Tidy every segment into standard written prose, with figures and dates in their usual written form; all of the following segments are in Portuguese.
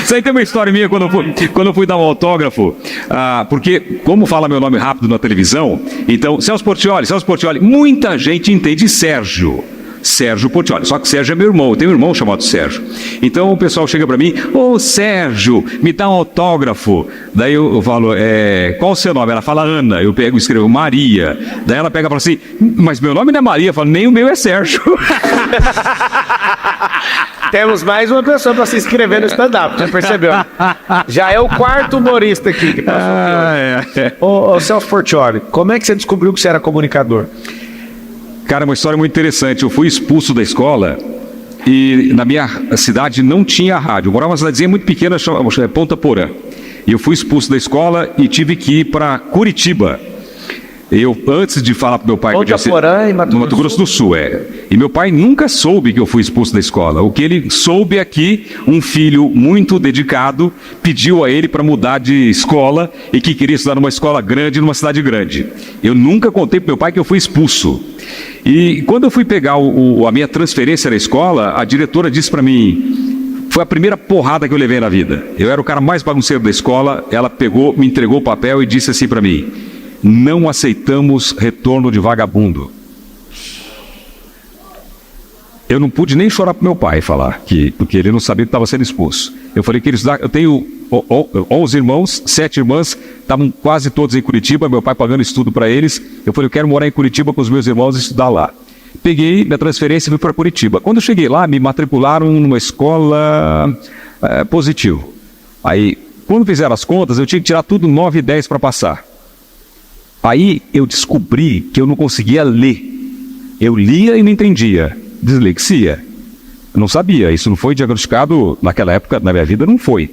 Isso aí tem uma história minha quando eu fui dar um autógrafo, porque, como fala meu nome rápido na televisão, então, Celso Portiolli, muita gente entende Sérgio Portiolli, só que Sérgio é meu irmão, eu tenho um irmão chamado Sérgio. Então o pessoal chega para mim, ô Sérgio, me dá um autógrafo. Daí eu falo, qual o seu nome? Ela fala Ana, eu pego e escrevo Maria. Daí ela pega e fala assim, mas meu nome não é Maria. Eu falo, nem o meu é Sérgio. Temos mais uma pessoa para se inscrever no stand-up, já percebeu? Já é o quarto humorista aqui que passou. Ô Celso Portiolli, como é que você descobriu que você era comunicador? Cara, uma história muito interessante. Eu fui expulso da escola e na minha cidade não tinha rádio. Eu morava numa cidadezinha muito pequena, chamada Ponta Porã. E eu fui expulso da escola e tive que ir para Curitiba. Eu, antes de falar para meu pai... Ponta Porã, em Mato Grosso do Sul, E meu pai nunca soube que eu fui expulso da escola. O que ele soube é que um filho muito dedicado pediu a ele para mudar de escola e que queria estudar numa escola grande, numa cidade grande. Eu nunca contei para meu pai que eu fui expulso. E quando eu fui pegar a minha transferência na escola, a diretora disse para mim, foi a primeira porrada que eu levei na vida. Eu era o cara mais bagunceiro da escola, ela pegou, me entregou o papel e disse assim para mim, não aceitamos retorno de vagabundo. Eu não pude nem chorar para meu pai falar, porque ele não sabia que estava sendo expulso. Eu falei que eu tenho 11 irmãos, 7 irmãs, estavam quase todos em Curitiba, meu pai pagando estudo para eles. Eu falei, eu quero morar em Curitiba com os meus irmãos e estudar lá. Peguei minha transferência e fui para Curitiba. Quando eu cheguei lá, me matricularam numa escola positivo. Aí, quando fizeram as contas, eu tinha que tirar tudo 9 e 10 para passar. Aí eu descobri que eu não conseguia ler. Eu lia e não entendia. Dislexia. Eu não sabia, isso não foi diagnosticado naquela época, na minha vida, não foi.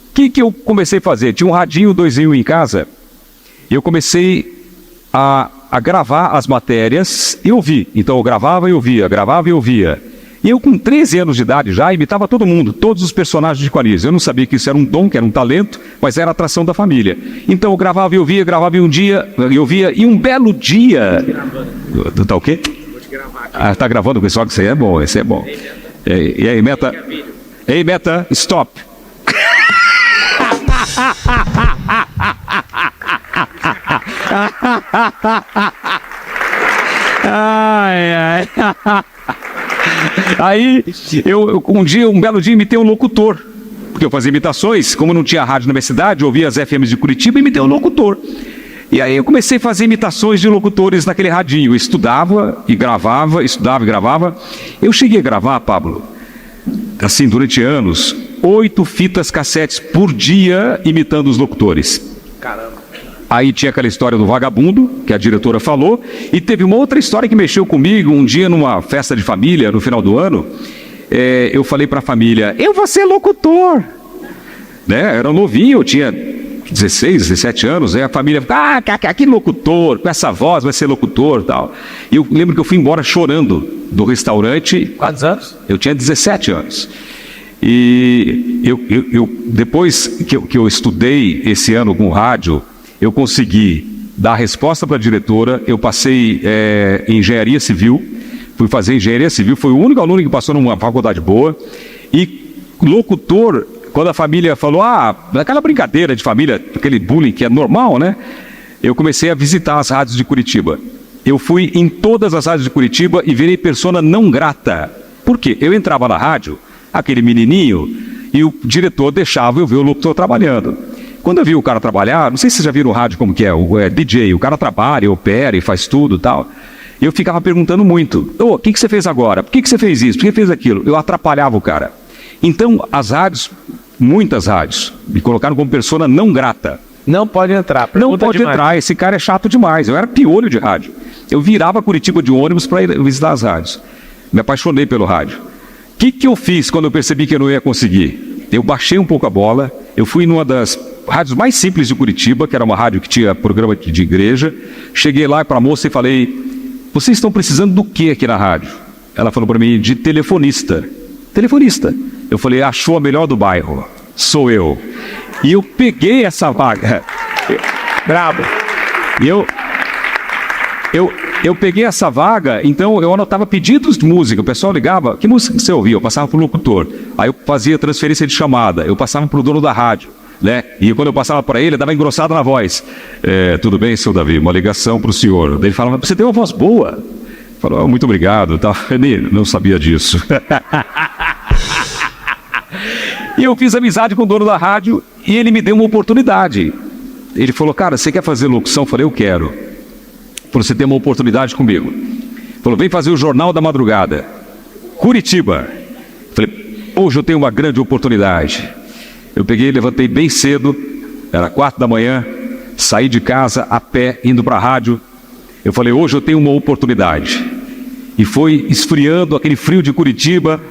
O que eu comecei a fazer? Tinha um radinho 2 em 1 em casa, e eu comecei a gravar as matérias e ouvir. Então eu gravava e ouvia, gravava e ouvia. E eu com 13 anos de idade já imitava todo mundo, todos os personagens de Quanis. Eu não sabia que isso era um dom, que era um talento, mas era a atração da família. Então eu gravava e ouvia, gravava e um dia, eu ouvia, e um belo dia... Tá o quê? Tá gravando, pessoal, que isso aí é bom, esse é bom. E aí, Meta? Ei, Meta, stop. Aí, um belo dia, imitei um locutor. Porque eu fazia imitações, como não tinha rádio na minha cidade, eu ouvia as FMs de Curitiba e imitei um locutor. E aí eu comecei a fazer imitações de locutores naquele radinho. Eu estudava e gravava, estudava e gravava. Eu cheguei a gravar, Pablo, assim, durante anos, 8 fitas cassetes por dia imitando os locutores. Caramba. Aí tinha aquela história do vagabundo, que a diretora falou, e teve uma outra história que mexeu comigo. Um dia, numa festa de família, no final do ano, eu falei para a família, eu vou ser locutor. Né? Era novinho, eu tinha 16, 17 anos, aí a família, que locutor, com essa voz vai ser locutor e tal. E eu lembro que eu fui embora chorando do restaurante. Quantos anos? Eu tinha 17 anos. E depois que eu estudei esse ano com rádio, eu consegui dar a resposta para a diretora. Eu passei em engenharia civil, fui fazer engenharia civil, fui o único aluno que passou numa faculdade boa. E locutor, quando a família falou, aquela brincadeira de família, aquele bullying que é normal, né? Eu comecei a visitar as rádios de Curitiba. Eu fui em todas as rádios de Curitiba e virei persona não grata. Por quê? Eu entrava na rádio, aquele menininho, e o diretor deixava eu ver o locutor trabalhando. Quando eu vi o cara trabalhar, não sei se vocês já viram o rádio como que é, o DJ, o cara trabalha, opera e faz tudo e tal. Eu ficava perguntando muito, o que você fez agora? Por que você fez isso? Por que fez aquilo? Eu atrapalhava o cara. Então, as rádios, muitas rádios, me colocaram como persona não grata. Não pode entrar. Não pode entrar, esse cara é chato demais. Eu era piolho de rádio. Eu virava Curitiba de ônibus para ir visitar as rádios. Me apaixonei pelo rádio. O que eu fiz quando eu percebi que eu não ia conseguir? Eu baixei um pouco a bola, eu fui numa das rádios mais simples de Curitiba, que era uma rádio que tinha programa de igreja. Cheguei lá para a moça e falei, vocês estão precisando do que aqui na rádio? Ela falou para mim, de telefonista. Telefonista. Eu falei, achou a melhor do bairro. Sou eu. E eu peguei essa vaga. Bravo. E eu peguei essa vaga, então eu anotava pedidos de música. O pessoal ligava, que música você ouvia? Eu passava para o locutor. Aí eu fazia transferência de chamada. Eu passava para o dono da rádio, né? E quando eu passava para ele, eu dava engrossada na voz. Tudo bem, seu Davi? Uma ligação para o senhor. Daí ele falava, você tem uma voz boa. Falou, muito obrigado. Eu nem não sabia disso. E eu fiz amizade com o dono da rádio e ele me deu uma oportunidade. Ele falou, cara, você quer fazer locução? Eu falei, eu quero. Ele falou, você tem uma oportunidade comigo. Ele falou, vem fazer o Jornal da Madrugada. Curitiba. Eu falei, hoje eu tenho uma grande oportunidade. Eu peguei, levantei bem cedo, era 4 da manhã, saí de casa a pé, indo para a rádio. Eu falei, hoje eu tenho uma oportunidade. E foi esfriando, aquele frio de Curitiba.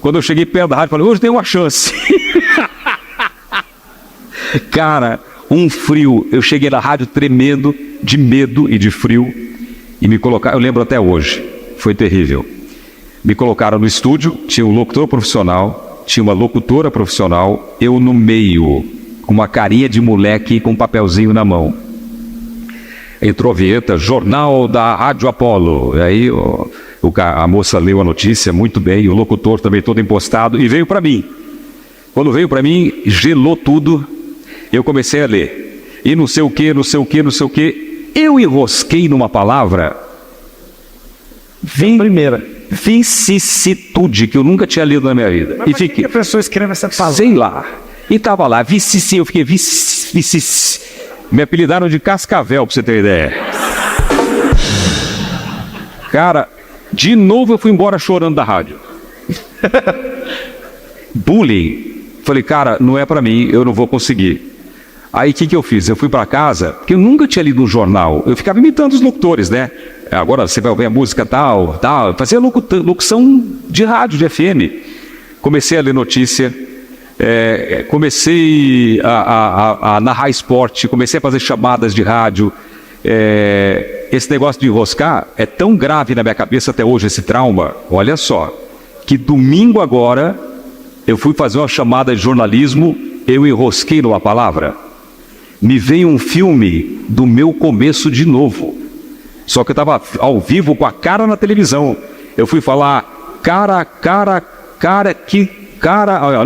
Quando eu cheguei perto da rádio, falei, hoje tem uma chance. Cara, um frio. Eu cheguei na rádio tremendo de medo e de frio. E me colocaram, eu lembro até hoje, foi terrível. Me colocaram no estúdio, tinha um locutor profissional, tinha uma locutora profissional, eu no meio, com uma carinha de moleque com um papelzinho na mão. Entrou a vinheta, Jornal da Rádio Apolo. E aí a moça leu a notícia muito bem, o locutor também todo impostado, e veio para mim. Quando veio para mim, gelou tudo, eu comecei a ler. E não sei o que, não sei o que, não sei o que. Eu enrosquei numa palavra, vicissitude, que eu nunca tinha lido na minha vida. Mas e fiquei, que a pessoa escreve essa palavra? sei lá. E tava lá, vicissi, eu fiquei vicissi. Me apelidaram de Cascavel, pra você ter ideia. Cara, de novo eu fui embora chorando da rádio. Bullying. Falei, cara, não é pra mim, eu não vou conseguir. Aí o que eu fiz? Eu fui pra casa, porque eu nunca tinha lido um jornal. Eu ficava imitando os locutores, né? Agora você vai ouvir a música tal. Eu fazia locução de rádio, de FM. Comecei a ler notícia. Comecei a narrar esporte, comecei a fazer chamadas de rádio. Esse negócio de enroscar é tão grave na minha cabeça até hoje, esse trauma, olha só, que domingo agora eu fui fazer uma chamada de jornalismo, eu enrosquei numa palavra. Me veio um filme do meu começo de novo, só que eu estava ao vivo com a cara na televisão. Eu fui falar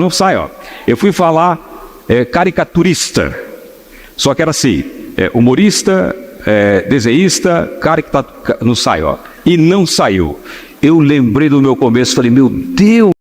não sai, ó. Eu fui falar caricaturista. Só que era assim, humorista, desenhista, não sai, ó. E não saiu. Eu lembrei do meu começo, falei, meu Deus.